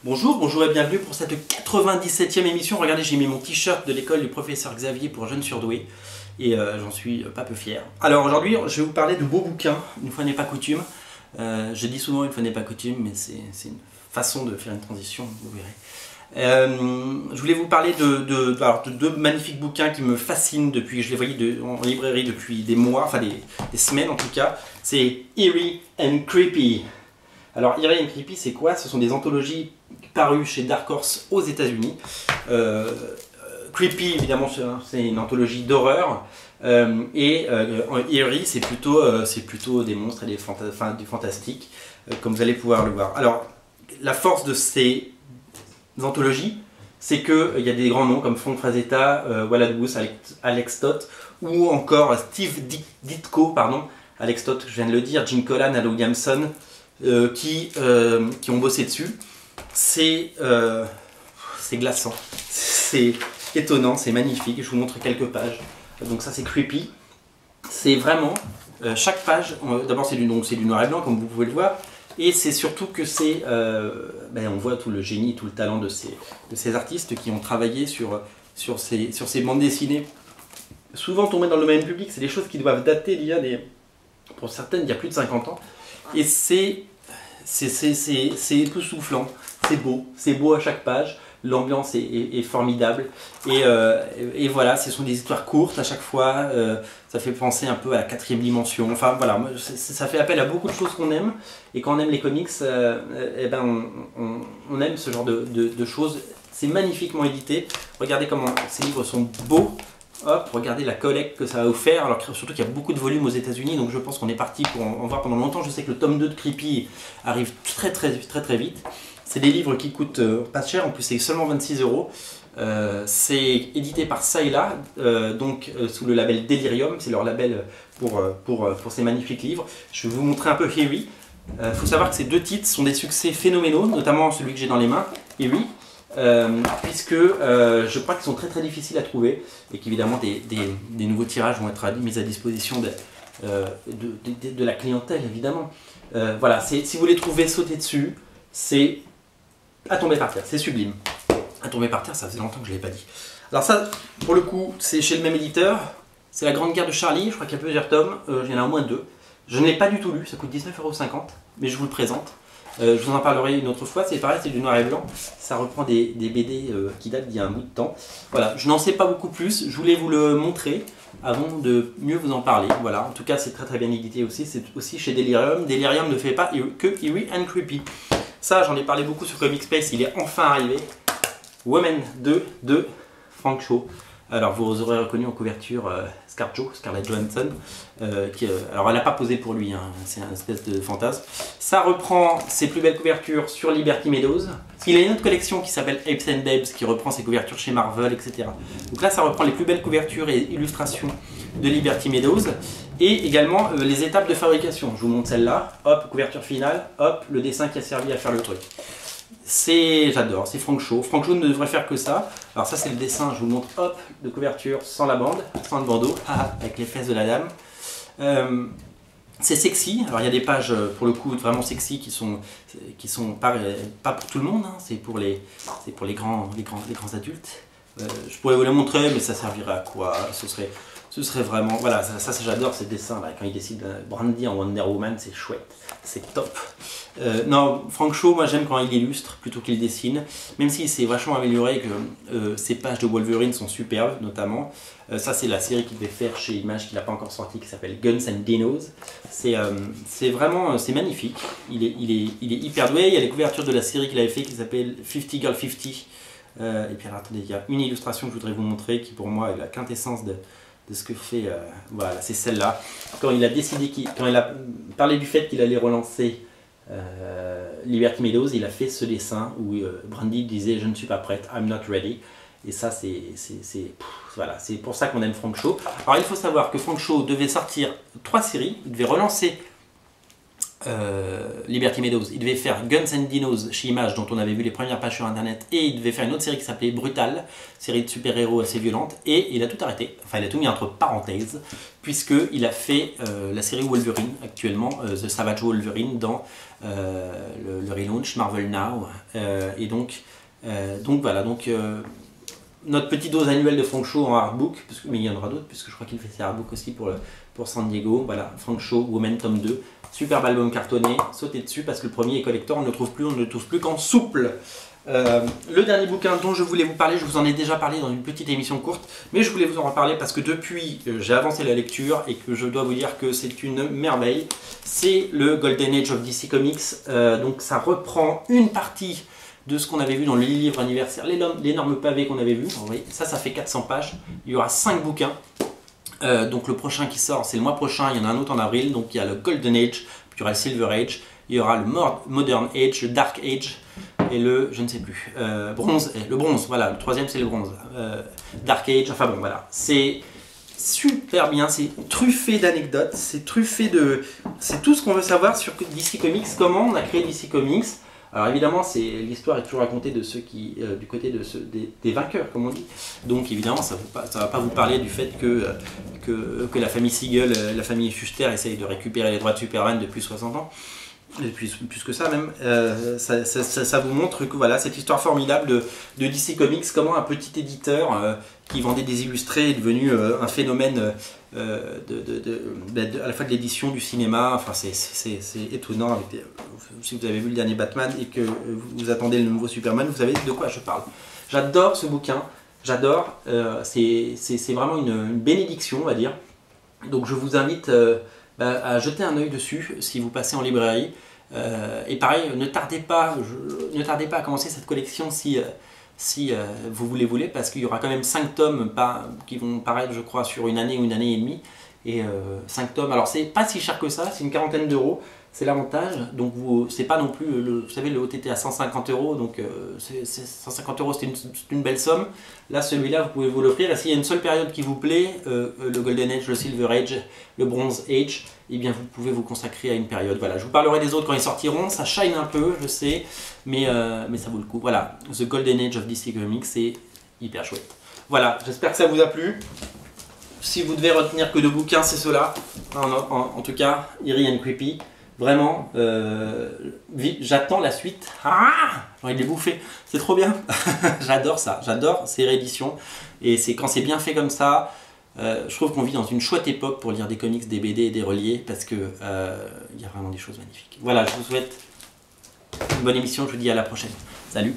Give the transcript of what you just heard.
Bonjour, bonjour et bienvenue pour cette 97e émission. Regardez, j'ai mis mon t-shirt de l'école du professeur Xavier pour jeunes surdoués et j'en suis pas peu fier. Alors aujourd'hui, je vais vous parler de beaux bouquins, une fois n'est pas coutume. Je dis souvent une fois n'est pas coutume, mais c'est une façon de faire une transition, vous verrez. Je voulais vous parler de deux magnifiques bouquins qui me fascinent depuis que je les voyais en librairie depuis des mois, enfin des semaines en tout cas. C'est Eerie and Creepy. Alors Eerie and Creepy, c'est quoi? Ce sont des anthologies parues chez Dark Horse aux États-Unis. Creepy, évidemment, c'est une anthologie d'horreur. Eerie, c'est plutôt des monstres et du fantastique, comme vous allez pouvoir le voir. Alors, la force de ces anthologies, c'est qu'il y a des grands noms comme Frank Frazetta, Wallace Booth, Alex Toth, ou encore Steve Ditko, pardon, Alex Toth, je viens de le dire, Jim Collan, Al Williamson, qui ont bossé dessus. C'est glaçant, c'est étonnant, c'est magnifique. Je vous montre quelques pages. Donc ça c'est Creepy. C'est vraiment chaque page. D'abord c'est du noir et blanc comme vous pouvez le voir, et c'est surtout que on voit tout le génie, tout le talent de ces artistes qui ont travaillé sur ces bandes dessinées. Souvent tombées dans le domaine public, c'est des choses qui doivent dater pour certaines il y a plus de 50 ans. Et c'est époustouflant, c'est beau à chaque page, l'ambiance est formidable. Et voilà, ce sont des histoires courtes à chaque fois, ça fait penser un peu à la 4e dimension. Enfin voilà, ça fait appel à beaucoup de choses qu'on aime. Et quand on aime les comics, on aime ce genre de choses. C'est magnifiquement édité, regardez comment ces livres sont beaux. Hop, regardez la collecte que ça va vous faire, alors surtout qu'il y a beaucoup de volumes aux États-Unis, donc je pense qu'on est parti pour en voir pendant longtemps. Je sais que le tome 2 de Creepy arrive très vite. C'est des livres qui coûtent pas cher, en plus c'est seulement 26 €. C'est édité par Sayla, sous le label Delirium, c'est leur label pour ces magnifiques livres. Je vais vous montrer un peu Eerie. Faut savoir que ces deux titres sont des succès phénoménaux, notamment celui que j'ai dans les mains, Eerie. Puisque je crois qu'ils sont très difficiles à trouver et qu'évidemment des nouveaux tirages vont être mis à disposition de la clientèle évidemment. Voilà, si vous les trouvez, sautez dessus, c'est à tomber par terre, c'est sublime. À tomber par terre, ça faisait longtemps que je ne l'ai pas dit. Alors ça, pour le coup, c'est chez le même éditeur, c'est La Grande Guerre de Charlie, je crois qu'il y a plusieurs tomes, il y en a au moins 2. Je ne l'ai pas du tout lu, ça coûte 19,50 €, mais je vous le présente. Je vous en parlerai une autre fois, c'est pareil, c'est du noir et blanc, ça reprend des BD qui datent d'il y a un bout de temps. Voilà, je n'en sais pas beaucoup plus, je voulais vous le montrer avant de mieux vous en parler. Voilà, en tout cas c'est très bien édité aussi, c'est aussi chez Delirium. Delirium ne fait pas que Eerie and Creepy. Ça, j'en ai parlé beaucoup sur Comic Space, il est enfin arrivé. Woman 2 de Frank Shaw. Alors vous aurez reconnu en couverture Scarlett Johansson, alors elle n'a pas posé pour lui, hein, c'est un espèce de fantasme. Ça reprend ses plus belles couvertures sur Liberty Meadows. Il a une autre collection qui s'appelle Apes and Babes qui reprend ses couvertures chez Marvel, etc. Donc là ça reprend les plus belles couvertures et illustrations de Liberty Meadows et également les étapes de fabrication. Je vous montre celle-là, hop, couverture finale, hop, le dessin qui a servi à faire le truc. J'adore, c'est Frank Shaw. Frank Shaw ne devrait faire que ça. Alors ça c'est le dessin, je vous montre, hop, de couverture sans la bande, sans le bandeau, avec les fesses de la dame. C'est sexy, alors il y a des pages pour le coup vraiment sexy qui sont pas pour tout le monde, hein. C'est pour les grands adultes. Je pourrais vous les montrer, mais ça servirait à quoi? Ce serait vraiment, voilà, ça j'adore ces dessins là, quand il décide Brandy en Wonder Woman, c'est chouette, c'est top. Non, Frank Shaw, moi j'aime quand il illustre plutôt qu'il dessine, même s'il s'est vachement amélioré et que ses pages de Wolverine sont superbes, notamment. Ça c'est la série qu'il devait faire chez Image, qu'il n'a pas encore sorti, qui s'appelle Guns and Dinos. C'est vraiment, c'est magnifique, il est hyper doué. Il y a les couvertures de la série qu'il avait fait qui s'appelle 50 Girl 50. Et puis alors, attendez, il y a une illustration que je voudrais vous montrer qui pour moi est la quintessence de ce que fait, voilà, c'est celle-là. Quand il a parlé du fait qu'il allait relancer Liberty Meadows, il a fait ce dessin où Brandy disait je ne suis pas prête, I'm not ready. Et ça voilà, c'est pour ça qu'on aime Frank Shaw. Alors il faut savoir que Frank Shaw devait sortir 3 séries, il devait relancer Liberty Meadows, il devait faire Guns and Dinos chez Image, dont on avait vu les premières pages sur internet, et il devait faire une autre série qui s'appelait Brutal, série de super-héros assez violente, et il a tout arrêté, enfin il a tout mis entre parenthèses, puisqu'il a fait la série Wolverine actuellement, The Savage Wolverine, dans le relaunch Marvel Now, et donc voilà, notre petite dose annuelle de Frank Shaw en artbook, mais il y en aura d'autres, puisque je crois qu'il fait ses artbooks aussi pour San Diego. Voilà, Frank Shaw, Woman tome 2, superbe album cartonné, sautez dessus parce que le premier est collector, on ne le trouve plus qu'en souple. Le dernier bouquin dont je voulais vous parler, je vous en ai déjà parlé dans une petite émission courte, mais je voulais vous en reparler parce que depuis j'ai avancé la lecture et que je dois vous dire que c'est une merveille. C'est le Golden Age of DC Comics, donc ça reprend une partie de ce qu'on avait vu dans le livre anniversaire, l'énorme pavé qu'on avait vu. Vous voyez, ça fait 400 pages. Il y aura 5 bouquins. Donc le prochain qui sort, c'est le mois prochain. Il y en a un autre en avril. Donc il y a le Golden Age, puis il y aura le Silver Age, il y aura le Modern Age, le Dark Age et le, je ne sais plus, bronze. Le bronze, voilà. Le troisième, c'est le bronze. Dark Age, enfin bon, voilà. C'est super bien, c'est truffé d'anecdotes, c'est truffé de... C'est tout ce qu'on veut savoir sur DC Comics, comment on a créé DC Comics. Alors évidemment, l'histoire est toujours racontée de ceux qui, du côté des vainqueurs, comme on dit. Donc évidemment, ça ne va pas vous parler du fait que la famille Siegel, la famille Schuster essaye de récupérer les droits de Superman depuis 60 ans. Depuis plus que ça même. Ça vous montre que voilà, cette histoire formidable de DC Comics, comment un petit éditeur qui vendait des illustrés est devenu un phénomène à la fois de l'édition, du cinéma. Enfin, c'est étonnant. Si vous avez vu le dernier Batman et que vous attendez le nouveau Superman, vous savez de quoi je parle. J'adore ce bouquin, j'adore. C'est vraiment une bénédiction, on va dire. Donc je vous invite à jeter un œil dessus si vous passez en librairie. Et pareil, ne tardez pas à commencer cette collection si vous voulez, parce qu'il y aura quand même 5 tomes qui vont paraître, je crois, sur une année ou une année et demie. Et 5 tomes, alors c'est pas si cher que ça, c'est une quarantaine d'euros, c'est l'avantage. Donc c'est pas non plus, vous savez, le OTT à 150 euros, donc 150 euros c'est une belle somme. Là, celui-là, vous pouvez vous l'offrir. Et s'il y a une seule période qui vous plaît, le Golden Age, le Silver Age, le Bronze Age, eh bien vous pouvez vous consacrer à une période. Voilà, je vous parlerai des autres quand ils sortiront, ça shine un peu, je sais, mais ça vaut le coup. Voilà, The Golden Age of DC Comics, c'est hyper chouette. Voilà, j'espère que ça vous a plu. Si vous devez retenir que 2 bouquins, c'est ceux-là. En tout cas, Eerie and Creepy. Vraiment, j'attends la suite. Ah, j'ai envie de les bouffer. C'est trop bien. J'adore ça. J'adore ces rééditions. Et c'est quand c'est bien fait comme ça, je trouve qu'on vit dans une chouette époque pour lire des comics, des BD et des reliés, parce que il y a vraiment des choses magnifiques. Voilà, je vous souhaite une bonne émission. Je vous dis à la prochaine. Salut.